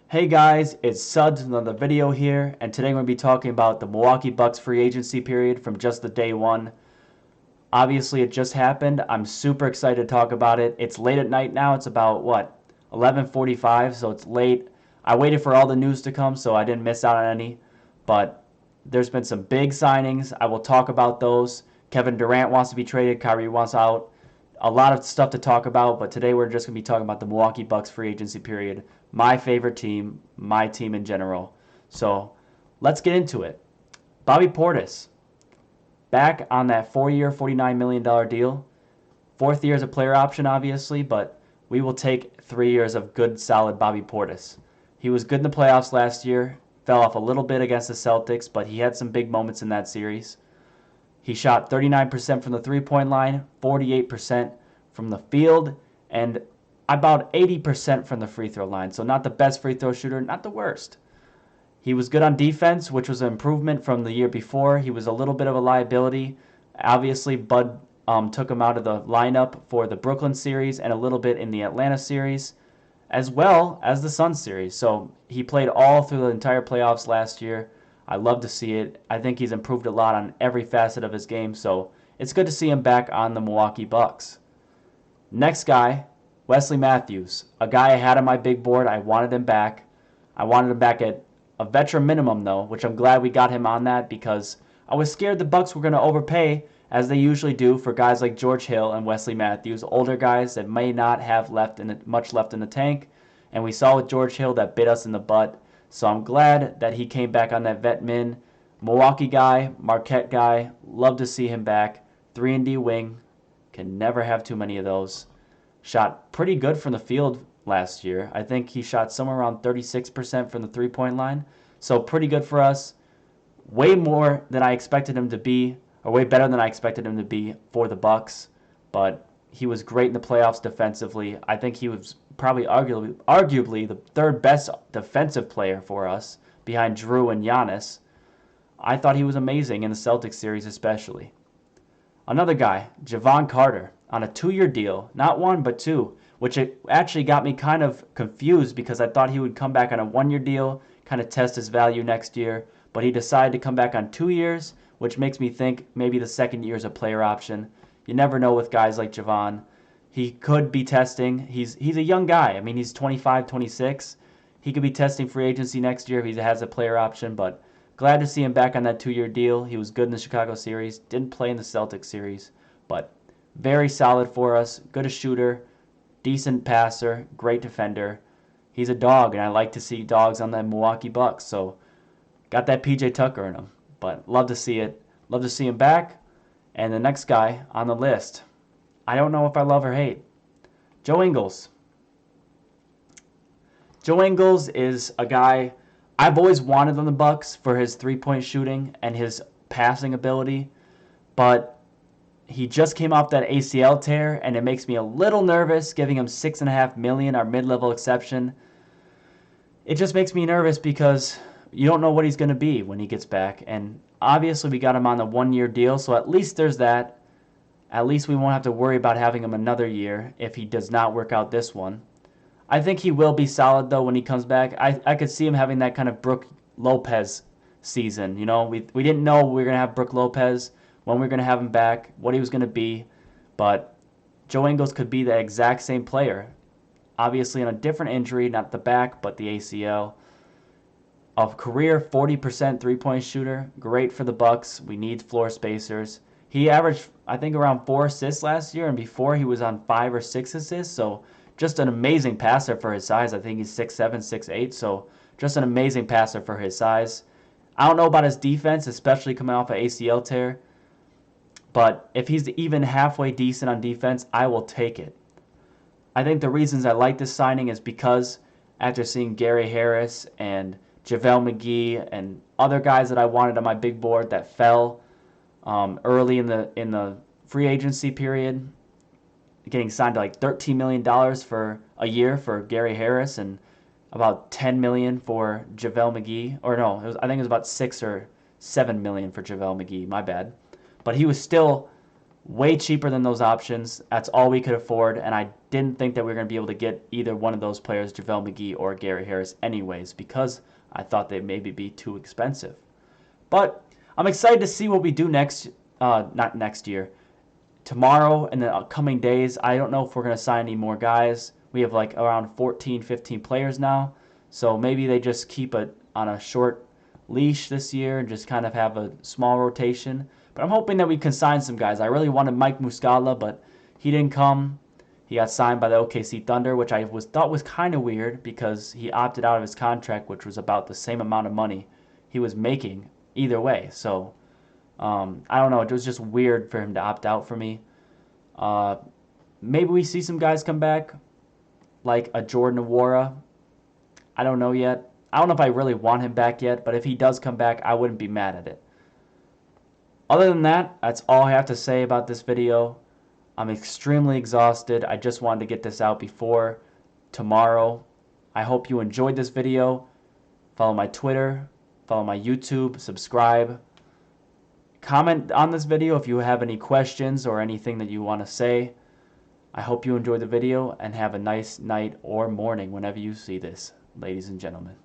Hey guys, it's Suds with another video here, and today we're going to be talking about the Milwaukee Bucks free agency period from just the day one. Obviously, it just happened. I'm super excited to talk about it. It's late at night now. It's about, 11:45, so it's late. I waited for all the news to come, so I didn't miss out on any. But there's been some big signings. I will talk about those. Kevin Durant wants to be traded. Kyrie wants out. A lot of stuff to talk about, but today we're just going to be talking about the Milwaukee Bucks free agency period. My favorite team, my team in general. So let's get into it. Bobby Portis, back on that 4-year, $49 million deal. Fourth year is a player option, obviously, but we will take 3 years of good, solid Bobby Portis. He was good in the playoffs last year, fell off a little bit against the Celtics, but he had some big moments in that series. He shot 39% from the three-point line, 48% from the field, and about 80% from the free throw line. So not the best free throw shooter, not the worst. He was good on defense, which was an improvement from the year before. He was a little bit of a liability. Obviously, Bud took him out of the lineup for the Brooklyn series and a little bit in the Atlanta series, as well as the Sun series. So he played all through the entire playoffs last year. I love to see it. I think he's improved a lot on every facet of his game, so it's good to see him back on the Milwaukee Bucks. Next guy, Wesley Matthews, a guy I had on my big board. I wanted him back. I wanted him back at a veteran minimum, though, which I'm glad we got him on that because I was scared the Bucks were going to overpay, as they usually do for guys like George Hill and Wesley Matthews, older guys that may not have much left in the tank. And we saw with George Hill that bit us in the butt. So I'm glad that he came back on that vet min. Milwaukee guy, Marquette guy, love to see him back. 3-and-D wing, can never have too many of those. Shot pretty good from the field last year. I think he shot somewhere around 36% from the three-point line. So pretty good for us. Way more than I expected him to be, or way better than I expected him to be for the Bucks. But he was great in the playoffs defensively. I think he was probably arguably the third best defensive player for us behind Drew and Giannis. I thought he was amazing in the Celtics series especially. Another guy, Javon Carter, on a 2-year deal, not one but two, which actually got me kind of confused because I thought he would come back on a 1-year deal, kind of test his value next year, but he decided to come back on 2 years, which makes me think maybe the second year is a player option. You never know with guys like Javon. He could be testing. He's a young guy. I mean, he's 25, 26. He could be testing free agency next year if he has a player option, but glad to see him back on that 2-year deal. He was good in the Chicago series, didn't play in the Celtics series, but very solid for us. Good a shooter, decent passer, great defender. He's a dog, and I like to see dogs on the Milwaukee Bucks, so got that PJ Tucker in him, but love to see it. Love to see him back. And the next guy on the list, I don't know if I love or hate. Joe Ingles. Joe Ingles is a guy I've always wanted on the Bucks for his three-point shooting and his passing ability, but he just came off that ACL tear, and it makes me a little nervous giving him $6.5 million, our mid-level exception. It just makes me nervous because you don't know what he's going to be when he gets back, and obviously we got him on the 1-year deal, so at least there's that. At least we won't have to worry about having him another year if he does not work out this one. I think he will be solid, though, when he comes back. I could see him having that kind of Brook Lopez season. You know, we didn't know we were going to have Brook Lopez, when we were going to have him back, what he was going to be. But Joe Ingles could be the exact same player. Obviously on a different injury, not the back, but the ACL. A career 40% three-point shooter. Great for the Bucks. We need floor spacers. He averaged, I think, around 4 assists last year, and before he was on 5 or 6 assists, so just an amazing passer for his size. I think he's 6'7", 6'8", so just an amazing passer for his size. I don't know about his defense, especially coming off an ACL tear, but if he's even halfway decent on defense, I will take it. I think the reasons I like this signing is because after seeing Gary Harris and JaVale McGee and other guys that I wanted on my big board that fell early in the free agency period, getting signed to like $13 million for a year for Gary Harris and about $10 million for JaVale McGee. Or no, I think it was about $6 or $7 million for JaVale McGee. My bad. But he was still way cheaper than those options. That's all we could afford, and I didn't think that we were going to be able to get either one of those players, JaVale McGee or Gary Harris, anyways, because I thought they'd maybe be too expensive. But I'm excited to see what we do not next year. Tomorrow and the upcoming days, I don't know if we're going to sign any more guys. We have like around 14, 15 players now. So maybe they just keep it on a short leash this year and just kind of have a small rotation. But I'm hoping that we can sign some guys. I really wanted Mike Muscala, but he didn't come. He got signed by the OKC Thunder, which I thought was kind of weird because he opted out of his contract, which was about the same amount of money he was making either way. So I don't know. It was just weird for him to opt out for me. Maybe we see some guys come back, like a Jordan Nwora. I don't know yet. I don't know if I really want him back yet, but if he does come back, I wouldn't be mad at it. Other than that, that's all I have to say about this video. I'm extremely exhausted. I just wanted to get this out before tomorrow. I hope you enjoyed this video. Follow my Twitter, follow my YouTube, subscribe. Comment on this video if you have any questions or anything that you want to say. I hope you enjoyed the video and have a nice night or morning whenever you see this, ladies and gentlemen.